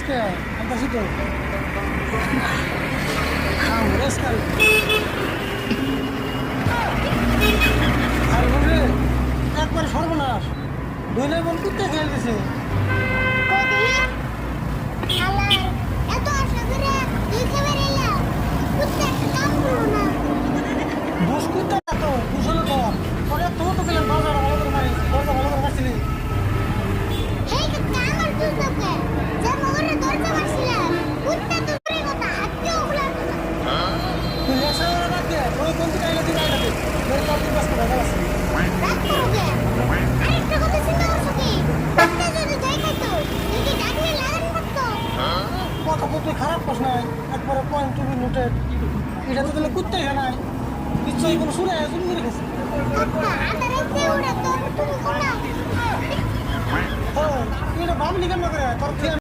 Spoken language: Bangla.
que antacito. Vamos, Oscar. আর বলবে একবার সর্বনাশ দুইলে বোন কুত্তে খেয়ে দিছে দোষ কুত্তে তো কুশল কর পরে তো তো গেলেন বাজার ভালো করে মারি দরজা ভালো করে মারছিলি তুই একশো বাদ দে ওই কোন থেকে আইলে তুই আইলে তোর কাছে বাস করে গেছে কথা তো তুই খারাপ করছ নাই একবারে পয়েন্ট টু বি নোটেড এটা তো তাহলে কুত্তে খা নাই নিশ্চয়ই কোনো শুনে শুরু করে গেছে এটা ভাবলি কেন করে তোর